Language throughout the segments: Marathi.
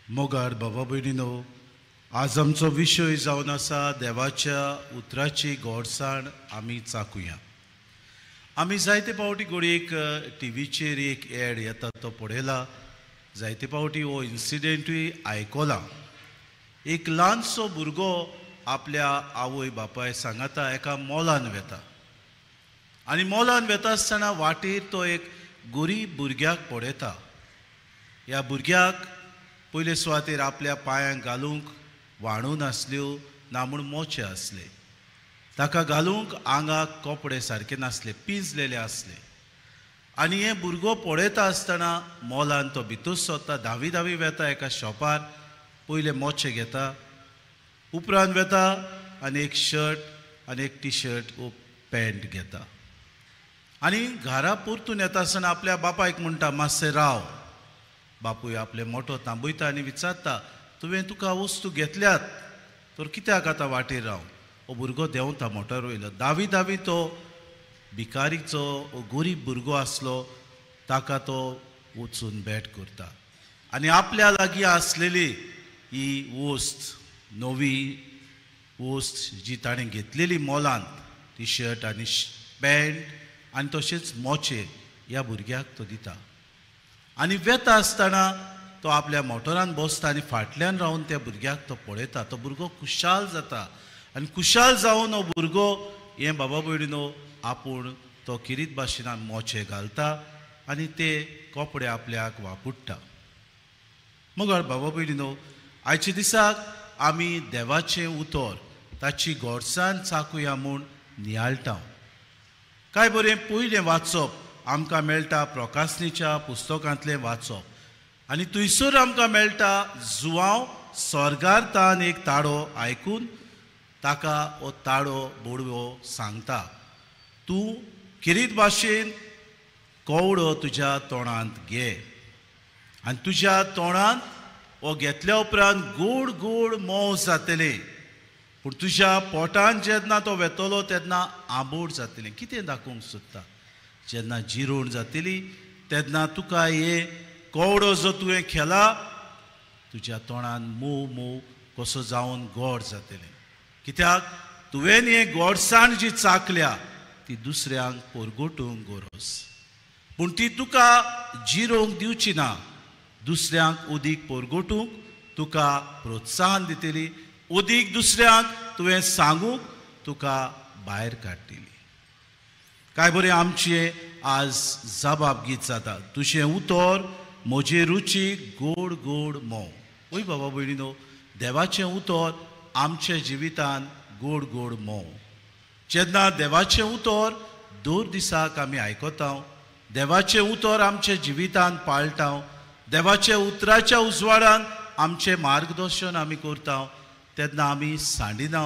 मोगार बाबा भयणीनो, आज आमचो विशय जावन आसा देवाच्या उतराची गोडसाण आमी चाकुया. आमी जायते पावटी घडयेक टीव्हीचेर एक एड येता तो पळयला, जायते पावटी हो इन्सिडेंटूय आयकला. एक ल्हानसो भुरगो आपल्या आवय बापाय सांगाता एका मॉलान वेता आनी मॉलान वेता आसतना वाटेर तो एक गरीब भुरग्याक पळयता. ह्या भुरग्याक पयले सुवातेर आपल्या पांयांक घालूंक वाणू नासल्यो ना म्हूण मोचे आसले. ताका घालूंक आंगाक कपडे सारके नासले, पिंजलेले आसले. आनी हें भुरगो पळयता आसतना मॉलान तो भितर सरता, धावी धावी वेता एका शॉपार, पयले मोचे घेता, उपरांत वेता आनी एक शर्ट आनी एक टी शर्ट वो पॅन्ट घेता. आनी घरा परतून येता आसतना आपल्या बापायक म्हणटा, मातशें राव. बापूय आपले मोठो थांबयता आनी विचारता, तुका वस्तू घेतल्यात तर कित्याक आतां वाटेर राव. हो भुरगो देंवता मोटार वयलो. धावी धावी तो भिकारीचो गरीब भुरगो आसलो, ताका तो वचून भेट करता आनी आपल्या लागीं आसलेली ही वस्त, नवी वस्त जी ताणें घेतलेली मॉलान, टी शर्ट आनी पॅन्ट आनी तशेंच मोचे, ह्या भुरग्याक तो दिता. आनी वेता आसतना तो आपल्या मोटरान बसता आनी फाटल्यान रावन त्या भुरग्याक तो पळयता. तो भुरगो खुशाल जाता आनी खुशाल जावन हो भुरगो हें बाबा भयणीनो आपूण तो किरीत भाशेन मोचे घालता आनी ते कपडे आपल्याक वापुट्टा. मग बाबा भयणीनो, आयच्या दिसाक आमी देवाचें उतर, ताची गोडसाण चाकुया म्हूण नियाळटा. कांय बरें पयलें वाचप आमकां मेळटा प्रकाशनीच्या पुस्तकांतलें वाचप आनी थंयसर आमकां मेळटा जुवांव स्वर्गांतान एक ताळो आयकून ताका हो ताळो बोडवो सांगता, तूं किरीत भाशेन कवडो तुज्या तोंडांत घे आनी तुज्या तोंडांत हो घेतल्या उपरांत गोड गोड मोव जातलें, पूण तुज्या पोटांत जेन्ना तो वेतलो तेन्ना आंबोड जातलें. कितें दाखोवंक सोदता? जेन्ना जिरोण जातली तेन्ना तुका हे कवडो जो तुवें केला तुज्या तोंडान मोव मोव कसो जावन गोड जातलें. कित्याक तुवें हें गोडसाण जी चाखल्या ती दुसऱ्यांक परगोटूंक गरज, पूण ती तुका जिरोवंक दिवची ना. दुसऱ्यांक उदीक परगोटूंक तुका प्रोत्साहन दितली, उदीक दुसऱ्यांक तुवें सांगूंक तुका भायर काडटली. काय बरें आमचे आज जबाब गीत जाता, तुजें उतर म्हजे रुचीक गोड गोड मोव. वय बाबा भयणीनो, देवाचें उतर आमच्या जिवितान गोड गोड मोव. जेन्ना देवाचें उतर दर दिसाक आमी आयकता, देवाचें उतर आमच्या जिवितान पाळटा, देवाच्या उतराच्या उजवाडान आमचें मार्गदर्शन आमी करता, तेन्ना आमी सांडिना,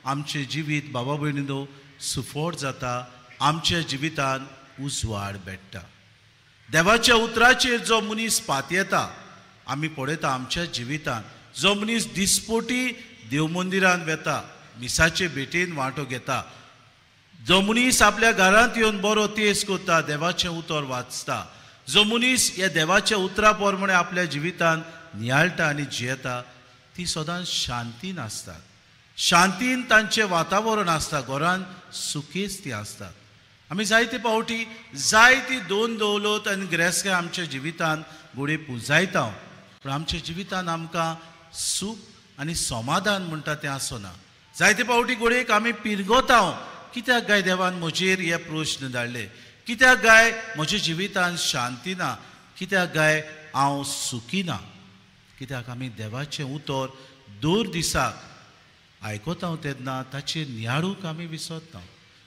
आमचें जिवीत बाबा भयणीनो सुफोट जाता, आमच्या जिवितान उजवाड भेटता. देवाच्या उतराचेर जो मनीस पात येता, आमी पळयता आमच्या जिवितान जो मनीस दिसपोटी देव मंदिरान वेता, मिसाचे भेटेन वांटो घेता, जो मनीस आपल्या घरांत येवन बरो तेस करता, देवाचें उतर वाचता, जो मनीस ह्या देवाच्या उतरा प्रमाणे आपल्या जिवितान नियाळटा आनी जियेता, ती सदांच शांतीन आसतात. शांतीन तांचें वातावरण आसता, घरान सुखेच ती आसतात. आमी जायते पावटी जायती दोन दौलत आनी गिरेस्तकाय आमच्या जिवितान घोडे पुंजायता, पूण आमच्या जिवितान आमकां सूख आनी समाधान म्हणटा तें आसना. जायते पावटी घोडेक आमी पिरगोता, कित्याक गाय देवान म्हजेर हे प्रश्न धाडले, कित्याक गाय म्हज्या जिवितान शांती ना, कित्याक गाय हांव सुखी ना. कित्याक आमी देवाचें उतर दर दिसाक आयकता तेन्ना ताचेर नियाळूंक आमी विसरता.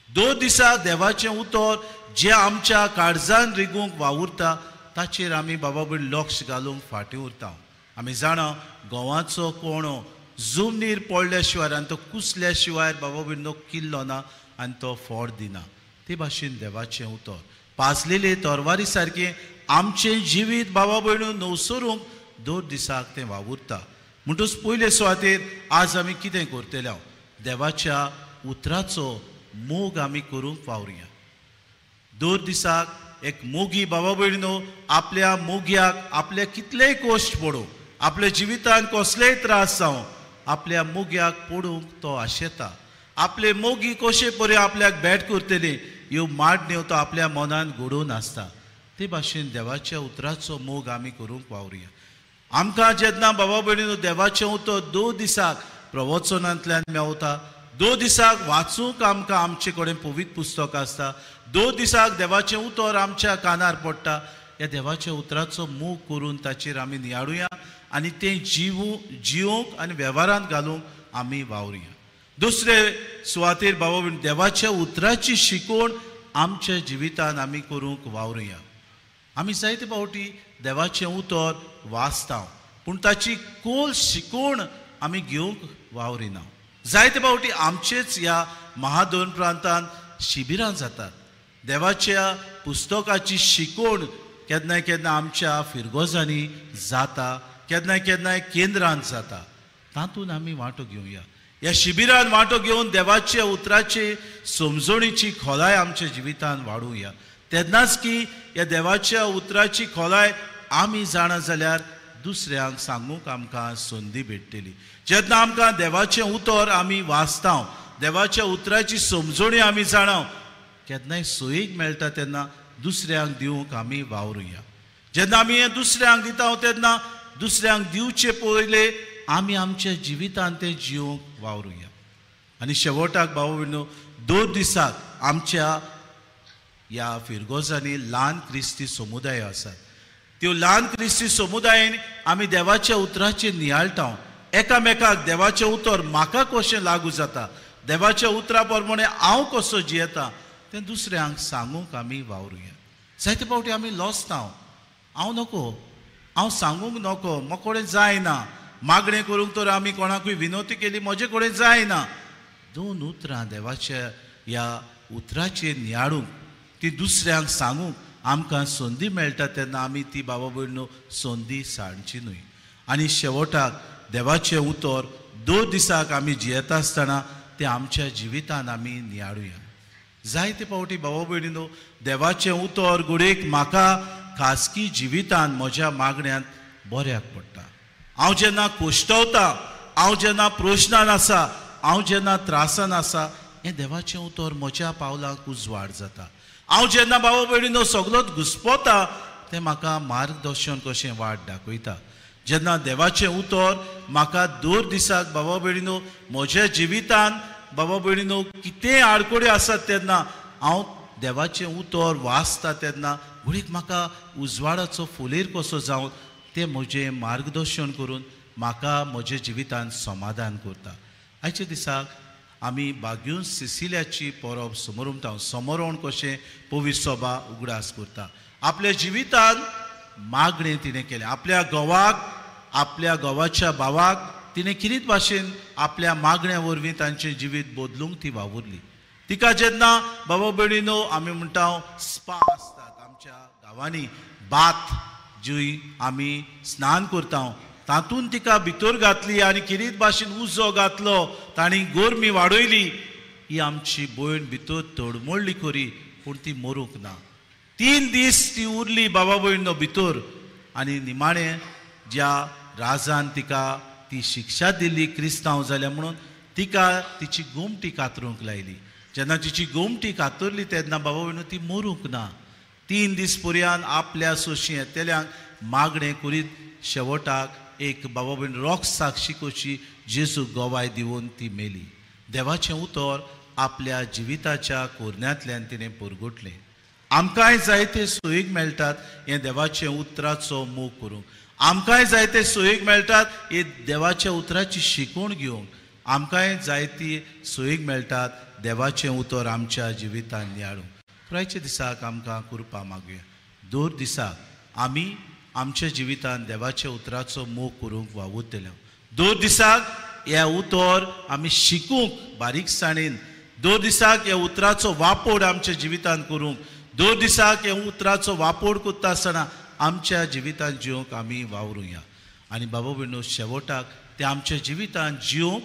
दर दिसाक देवाचें उतर जें आमच्या काळजान रिगूंक वावुरता ताचेर आमी बाबा भयण लक्ष घालूंक फाटीं उरता. आमी जाणा गोवाचो कोणो जमनीर पडल्या शिवाय आनी तो कुसल्या शिवाय बाबा भयण किल्लो ना आनी तो फोड दिना. ते भाशेन देवाचें उतर पाजलेले तरवारी सारकें आमचें जिवीत बाबा भयणू नवसरूंक दर दिसाक तें वावुरता. म्हणटूच पयले सुवातेर आज आमी कितें करतले? देवाच्या उतराचो मोग आमी करूंक वावरुया. दर दिसाक एक मोगी बाबा भयणीनो आपल्या मोग्याक आपले कितलेय कश्ट पडो आपल्या जिवितान कसलेय त्रास जावं आपल्या मोग्याक पडूंक तो आशेता. आपले मोगी कशे परे आपल्याक भेट करतली ह्यो माडण्यो तो आपल्या मनान घडोवन आसता. ते भाशेन देवाच्या उतराचो मोग आमी करूंक वावरुया. आमकां जेन्ना बाबा भयणीनो देवाचें उतर 2 दिसाक प्रवचनांतल्यान मेवता, 2 दिसाक वाचूंक आमकां आमचे कडेन पवित्र पुस्तक आसता, 2 दिसाक देवाचें उतर आमच्या कानार पडटा, ह्या देवाच्या उतराचो मोग करून ताचेर आमी नियाळुया आनी तें जिवूंक आनी वेव्हारांत घालूंक आमी वावरुया. दुसरे सुवातेर बाबा भयण देवाच्या उतराची शिकवण आमच्या जिवितान आमी करूंक वावरुया. आमी जायते फावटी देवाचें उतर वाचता पूण ताची खोल शिकवण आमी घेवंक वावरिना. जायते फावटी आमचेच ह्या महादोन प्रांतांत शिबिरां जातात. देवाच्या पुस्तकाची शिकवण केन्नाय केन्ना आमच्या फिरगोजांनी जाता, केन्नाय केन्नाय केंद्रांत जाता. तातूंत आमी वांटो घेवया. ह्या शिबिरान वांटो घेवन देवाच्या उतराचे समजणीची खोलाय आमच्या जिवितान वाडोवया. तेन्नाच की ह्या देवाच्या उतराची खोलाय आमी जाणा जाल्यार दुसऱ्यांक सांगूंक आमकां संदी भेटतली. जेन्ना आमकां देवाचें उतर आमी वाचता, देवाच्या उतराची समजणी आमी जाणाव, केन्नाय सोयीक मेळटा तेन्ना दुसऱ्यांक दिवंक आमी वावरुया. जेन्ना आमी हें दुसऱ्यांक दिता तेन्ना दुसऱ्यांक दिवचे पयले आमी आमच्या जिवितान तें जिवंक वावरुया. आनी शेवटाक भाव भयणो 2 दिसाक आमच्या ह्या फिरगोजांनी ल्हान क्रिस्ती समुदाय आसात. त्यो ल्हान क्रिस्ती समुदायान आमी देवाच्या उतराचेर नियाळटा. एकामेकाक देवाचें उतर म्हाका कशें लागू जाता, देवाच्या उतरा प्रमाणे हांव कसो जियेता तें दुसऱ्यांक सांगूंक आमी वावरुया. जायते फावटी आमी लॉस्ता, हांव नको, हांव सांगूंक नको, म्हाजे कडेन जायना, मागणें करूंक तर आमी कोणाकूय विनवती केली, म्हजे कडेन जायना. 2 उतरां देवाच्या ह्या उतराचेर नियाळूंक ती दुसऱ्यांक सांगूंक आमकां संदी मेळटा तेन्ना आमी ती बाबा भयणो संदी साणची न्हय. आनी शेवटाक देवाचें उतर 2 दिसाक आमी जियेता आसतना तें आमच्या जिवितान आमी नियाळुया. जायते फावटी बाबा भयणीनो देवाचें उतर घडयेक म्हाका खासगी जिवितान म्हज्या मागण्यांत बऱ्याक पडटा. हांव जेन्ना कोश्टवता, हांव जेन्ना प्रश्नान आसा, हांव जेन्ना त्रासान आसा, हें देवाचें उतर म्हज्या पावलांक उजवाड जाता. हांव जेन्ना बाबा भयणीनो सगळोच घुस्पोता तें म्हाका मार्गदर्शन कशें वाट दाखयता. जेन्ना देवाचें उतर म्हाका 2 दिसाक बाबा भयणीनो म्हज्या जिवितान बाबा भयणीनो कितें आडकोडी आसात तेन्ना हांव देवाचें उतर वाचता तेन्ना घडीक म्हाका उजवाडाचो फुलेर कसो जावन तें म्हजें मार्गदर्शन करून म्हाका म्हज्या जिवितान समाधान करता. आयच्या दिसाक आमी बाग्यून सिसिलियाची परब समोरुमता. समोरण कशें पवित्र सभा उगडास करता. आपल्या जिवितान मागणें तिणें केलें. आपल्या घोवाक, आपल्या घोवाच्या भावाक तिणें कितें भाशेन आपल्या मागण्या वरवीं तांचें जिवीत बदलूंक ती वावुरली. तिका जेन्ना बाबा भयणीनो आमी म्हणटा स्पा आसतात आमच्या गांवांनी, बाथ जी आमी स्नान करता, तातूंत तिका भितर घातली आनी किरीत भाशेन उजो घातलो, ताणी गोरमी वाडयली. ही आमची भयण भितर तडमडली खरी पूण ती मरूंक ना. 3 दीस ती उरली बाबा भयण भितर आनी निमाणें ज्या राजान तिका ती शिक्षा दिल्ली क्रिस्तांव जाल्या म्हणून तिका तिची गोमटी कातरूंक लायली. जेन्ना तिची गोमटी कातरली तेन्ना बाबा भयण ती मरूंक ना. 3 दीस पर्यान आपल्या सोशी येतेल्यांक मागणें करीत शेवटाक एक बाबा भयण रोख साक्षी कशी जेजू गोवाय दिवन ती मेली. देवाचें उतर आपल्या जिविताच्या कोरण्यांतल्यान तिणें परगटलें. आमकांय जायते सोयीक मेळटात हें देवाचें उतराचो मोग करूंक. आमकांय जायते सोयीक मेळटात हे देवाच्या उतराची शिकवण घेवंक. आमकांय जायती सोयीक मेळटात देवाचें उतर आमच्या जिवितान नियाळूंक. पुरायच्या दिसाक आमकां कृपा मागुया. 2 दिसाक आमी आमच्या जिवितान देवाच्या उतराचो मोग करूंक वावुरतले. 2 दिसाक ह्या उतर आमी शिकूंक बारीकसाणेन. 2 दिसाक ह्या उतराचो वापर आमच्या जिवितान करूंक. 2 दिसाक ह्या उतराचो वापर करता आसतना आमच्या जिवितान जिवंक आमी वावरुया. आनी बाबा भयणो शेवटाक ते आमच्या जिवितान जिवंक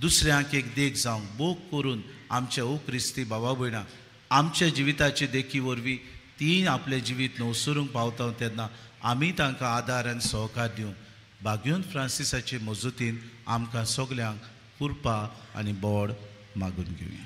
दुसऱ्यांक एक देख जावंक बोग करून आमच्या ओ क्रिस्ती बाबा भयणां आमच्या जिविताचे देखी वरवीं ती आपलें जिवीत न्हवसरूंक पावता तेन्ना आमी तांकां आदार आनी सहकार दिवंक बागयोन फ्रांसिसाचे मजतीन आमकां सगल्यांक कृपा आनी बोड मागून घेवया.